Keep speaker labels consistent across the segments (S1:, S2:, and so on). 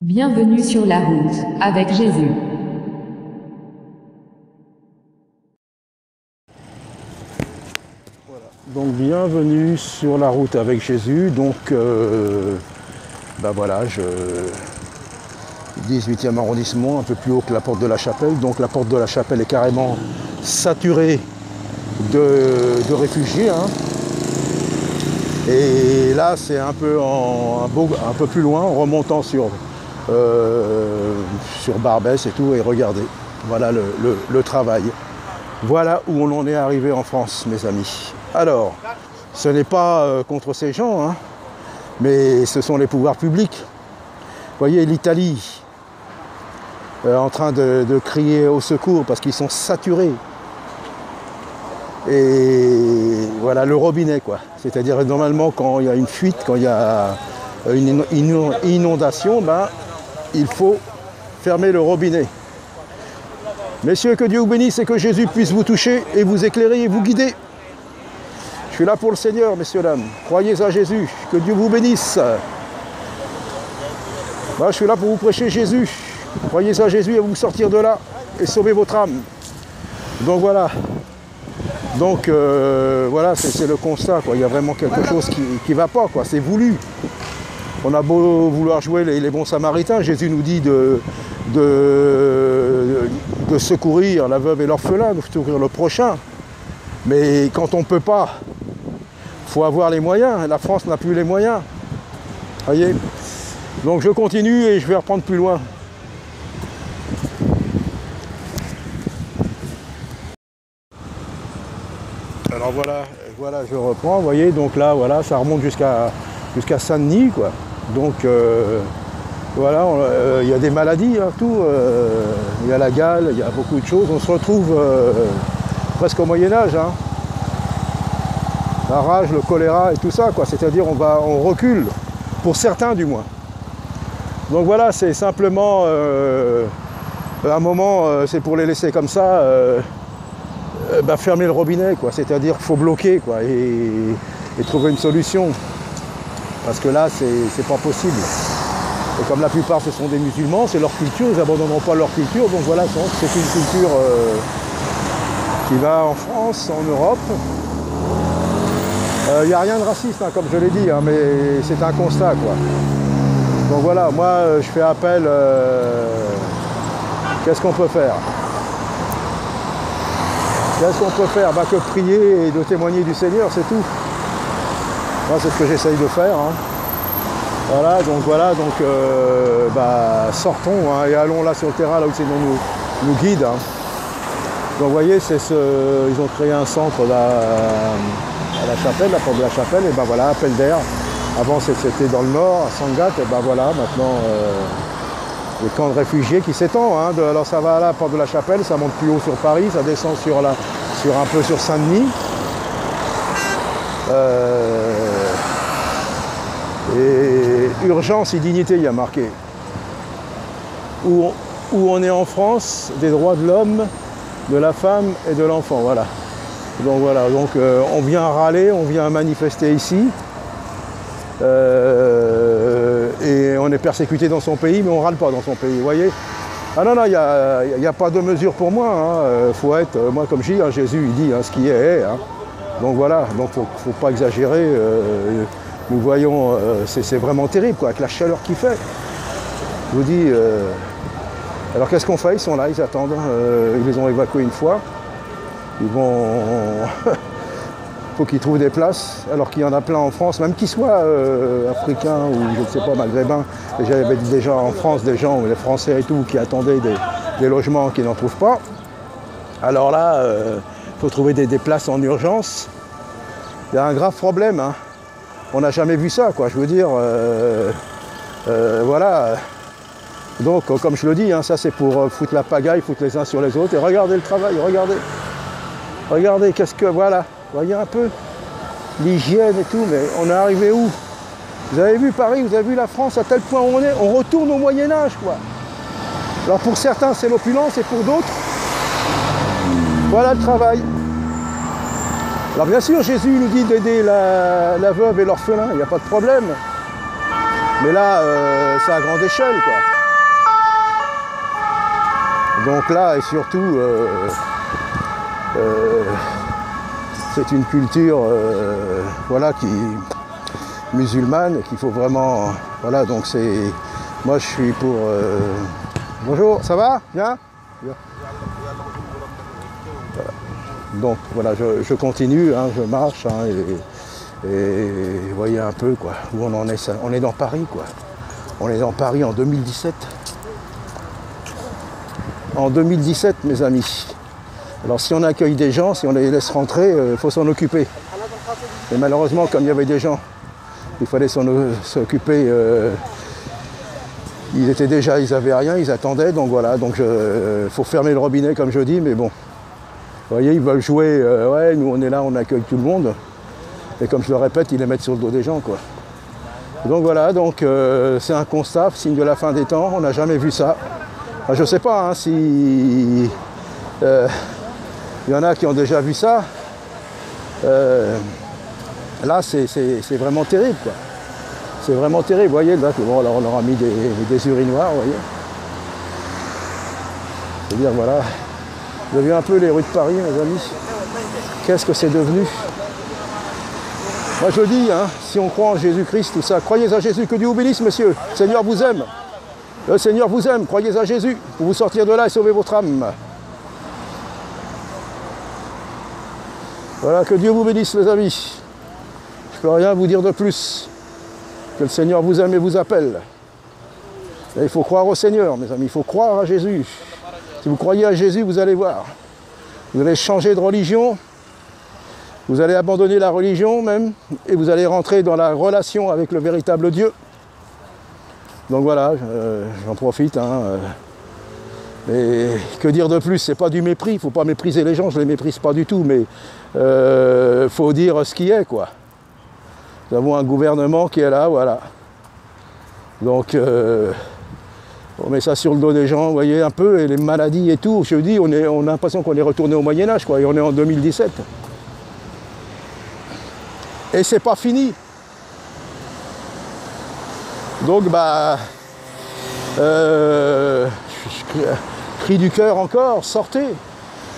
S1: Bienvenue sur la route, avec Jésus.
S2: Voilà. Donc bienvenue sur la route avec Jésus. Donc voilà, 18e arrondissement, un peu plus haut que la porte de la Chapelle. Donc la porte de la Chapelle est carrément saturée de réfugiés, hein. Et là c'est un peu un peu plus loin, en remontant sur Barbès et tout, et regardez, voilà le travail. Voilà où on en est arrivé en France, mes amis. Alors, ce n'est pas contre ces gens, hein, mais ce sont les pouvoirs publics. Vous voyez l'Italie en train de crier au secours parce qu'ils sont saturés. Et voilà le robinet, quoi. C'est-à-dire normalement quand il y a une fuite, quand il y a une inondation, il faut fermer le robinet. Messieurs, que Dieu vous bénisse et que Jésus puisse vous toucher et vous éclairer et vous guider. Je suis là pour le Seigneur, messieurs, dames. Croyez à Jésus. Que Dieu vous bénisse. Je suis là pour vous prêcher Jésus. Croyez à Jésus et vous sortir de là et sauver votre âme. Donc voilà. Donc voilà, c'est le constat, quoi. Il y a vraiment quelque chose qui ne va pas, quoi. C'est voulu. On a beau vouloir jouer les bons samaritains, Jésus nous dit de secourir la veuve et l'orphelin, de secourir le prochain. Mais quand on ne peut pas, il faut avoir les moyens. La France n'a plus les moyens. Voyez. Donc je continue et je vais reprendre plus loin. Alors voilà, je reprends. Vous voyez, donc là, voilà, ça remonte jusqu'à Saint-Denis, quoi. Donc voilà, il y a des maladies, hein, tout. Il y a la gale, il y a beaucoup de choses. On se retrouve presque au Moyen-Âge, hein. La rage, le choléra et tout ça, quoi. C'est-à-dire on recule, pour certains du moins. Donc voilà, c'est simplement un moment, c'est pour les laisser comme ça, fermer le robinet, quoi. C'est-à-dire qu'il faut bloquer, quoi, et trouver une solution. Parce que là, c'est pas possible. Et comme la plupart ce sont des musulmans, c'est leur culture, ils n'abandonneront pas leur culture. Donc voilà, c'est une culture qui va en France, en Europe. Il n'y a rien de raciste, hein, comme je l'ai dit, hein, mais c'est un constat, quoi. Donc voilà, moi je fais appel, qu'est-ce qu'on peut faire? Qu'est-ce qu'on peut faire? Que prier et de témoigner du Seigneur, c'est tout. Moi c'est ce que j'essaye de faire, hein. Voilà, donc sortons, hein, et allons là sur le terrain, là où le Seigneur nous guide, hein. Donc vous voyez, ils ont créé un centre là, à la Chapelle, la porte de la Chapelle, et voilà, appel d'air. Avant c'était dans le nord, à Sangatte, et voilà, maintenant le camp de réfugiés qui s'étend, hein, alors ça va à la porte de la Chapelle, ça monte plus haut sur Paris, ça descend un peu sur Saint-Denis. Et urgence et dignité, il y a marqué. Où on est en France, des droits de l'homme, de la femme et de l'enfant, voilà. Donc voilà, on vient râler, on vient manifester ici. Et on est persécuté dans son pays, mais on ne râle pas dans son pays, vous voyez. Ah non, il n'y a pas de mesure pour moi, hein. Faut être, moi comme je dis, hein, Jésus il dit, hein, ce qui est, hein. Donc voilà, donc faut pas exagérer. Nous voyons, c'est vraiment terrible, quoi, avec la chaleur qu'il fait. Je vous dis, alors qu'est-ce qu'on fait? Ils sont là, ils attendent, ils les ont évacués une fois. Ils vont... faut qu'ils trouvent des places, alors qu'il y en a plein en France, même qu'ils soient africains ou je ne sais pas, maghrébins. Déjà, il y avait déjà en France des gens, les Français et tout, qui attendaient des logements qui n'en trouvent pas. Alors là, il faut trouver des places en urgence. Il y a un grave problème, hein. On n'a jamais vu ça, quoi. Je veux dire, voilà. Donc, comme je le dis, hein, ça c'est pour foutre la pagaille, foutre les uns sur les autres. Et regardez le travail, regardez. Regardez, voilà. Voyez un peu l'hygiène et tout, mais on est arrivé où? Vous avez vu Paris, vous avez vu la France, à tel point où on est, on retourne au Moyen-Âge, quoi. Alors pour certains c'est l'opulence et pour d'autres, voilà le travail. Alors bien sûr Jésus nous dit d'aider la veuve et l'orphelin, il n'y a pas de problème. Mais là c'est à grande échelle, quoi. Donc là, et surtout, c'est une culture voilà, musulmane qu'il faut vraiment... Voilà, donc c'est... Moi, je suis pour... Bonjour, ça va? Bien? Bien. Voilà. Donc voilà, je continue, hein, je marche, hein, et vous voyez un peu quoi, où on en est. On est dans Paris, quoi. On est dans Paris en 2017. En 2017, mes amis. Alors si on accueille des gens, si on les laisse rentrer, il faut s'en occuper. Et malheureusement, comme il y avait des gens, il fallait s'occuper. Ils étaient déjà, ils n'avaient rien, ils attendaient, donc voilà. Donc il faut fermer le robinet, comme je dis, mais bon. Vous voyez, ils veulent jouer, ouais, nous on est là, on accueille tout le monde. Et comme je le répète, ils les mettent sur le dos des gens, quoi. Donc voilà, donc c'est un constat, signe de la fin des temps, on n'a jamais vu ça. Enfin, je ne sais pas hein, si y en a qui ont déjà vu ça. Là, c'est vraiment terrible, quoi. C'est vraiment terrible, vous voyez, là, bon, alors on leur a mis des urinoirs, vous voyez. C'est-à-dire, voilà, vous avez vu un peu les rues de Paris, mes amis. Qu'est-ce que c'est devenu? Moi je dis, hein, si on croit en Jésus-Christ, tout ça, croyez à Jésus, que Dieu vous bénisse, monsieur. Le Seigneur vous aime. Le Seigneur vous aime, croyez à Jésus pour vous sortir de là et sauver votre âme. Voilà, que Dieu vous bénisse, les amis. Je ne peux rien vous dire de plus. Que le Seigneur vous aime et vous appelle. Et il faut croire au Seigneur, mes amis, il faut croire à Jésus. Si vous croyez à Jésus, vous allez voir. Vous allez changer de religion. Vous allez abandonner la religion même, et vous allez rentrer dans la relation avec le véritable Dieu. Donc voilà, j'en profite. Hein, et que dire de plus? C'est pas du mépris, il ne faut pas mépriser les gens, je ne les méprise pas du tout, mais faut dire ce qui est, quoi. Nous avons un gouvernement qui est là, voilà. Donc on met ça sur le dos des gens, vous voyez un peu, et les maladies et tout. Je dis, on a l'impression qu'on est retourné au Moyen-Âge, quoi, et on est en 2017. Et c'est pas fini. Donc bah cri du cœur encore, sortez.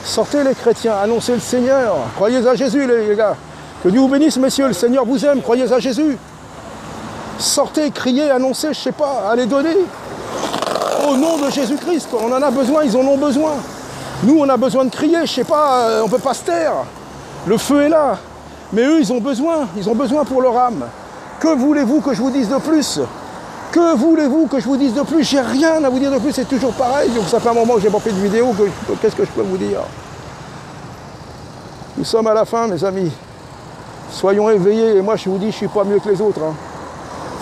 S2: Sortez les chrétiens, annoncez le Seigneur. Croyez à Jésus les gars. Que Dieu vous bénisse, messieurs, le Seigneur vous aime, croyez à Jésus. Sortez, criez, annoncez, je sais pas, allez donner. Au nom de Jésus-Christ, on en a besoin, ils en ont besoin. Nous on a besoin de crier, je sais pas, on peut pas se taire. Le feu est là. Mais eux, ils ont besoin pour leur âme. Que voulez-vous que je vous dise de plus? Que voulez-vous que je vous dise de plus? J'ai rien à vous dire de plus, c'est toujours pareil. Donc ça fait un moment que j'ai pas fait de vidéo, qu'est-ce que je peux vous dire? Nous sommes à la fin, mes amis. Soyons éveillés, et moi je vous dis, je suis pas mieux que les autres. Hein.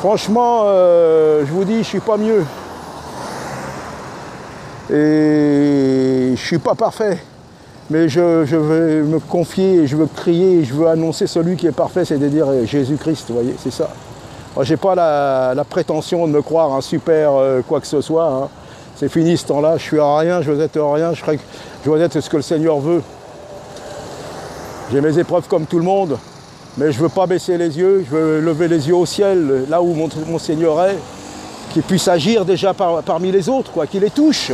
S2: Franchement, je vous dis, je suis pas mieux. Et je suis pas parfait. Mais je vais me confier, je veux crier, je veux annoncer celui qui est parfait, c'est-à-dire Jésus-Christ, vous voyez, c'est ça. Moi, j'ai pas la prétention de me croire un super quoi que ce soit. Hein. C'est fini ce temps-là, je suis à rien, je veux être rien, je veux être ce que le Seigneur veut. J'ai mes épreuves comme tout le monde, mais je veux pas baisser les yeux, je veux lever les yeux au ciel, là où mon Seigneur est, qu'il puisse agir déjà parmi les autres, quoi, qu'il les touche.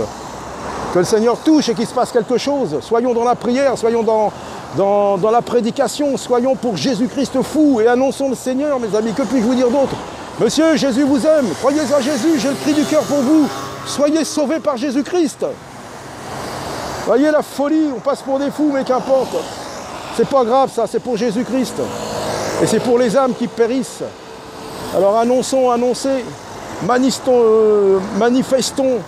S2: Que le Seigneur touche et qu'il se passe quelque chose. Soyons dans la prière, soyons dans la prédication, soyons pour Jésus-Christ fou et annonçons le Seigneur, mes amis. Que puis-je vous dire d'autre? Monsieur, Jésus vous aime, croyez à Jésus, j'ai le cri du cœur pour vous. Soyez sauvés par Jésus-Christ. Voyez la folie, on passe pour des fous, mais qu'importe. C'est pas grave ça, c'est pour Jésus-Christ. Et c'est pour les âmes qui périssent. Alors annoncez, manifestons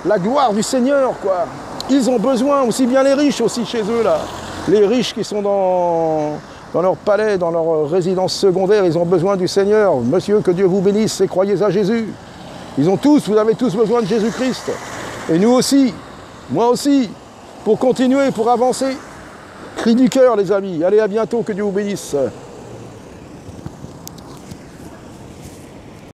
S2: la gloire du Seigneur, quoi. Ils ont besoin, aussi bien les riches aussi chez eux, là. Les riches qui sont dans leur palais, dans leur résidence secondaire, ils ont besoin du Seigneur. Monsieur, que Dieu vous bénisse et croyez à Jésus. Vous avez tous besoin de Jésus-Christ. Et nous aussi, moi aussi, pour continuer, pour avancer. Cri du cœur, les amis. Allez, à bientôt, que Dieu vous bénisse.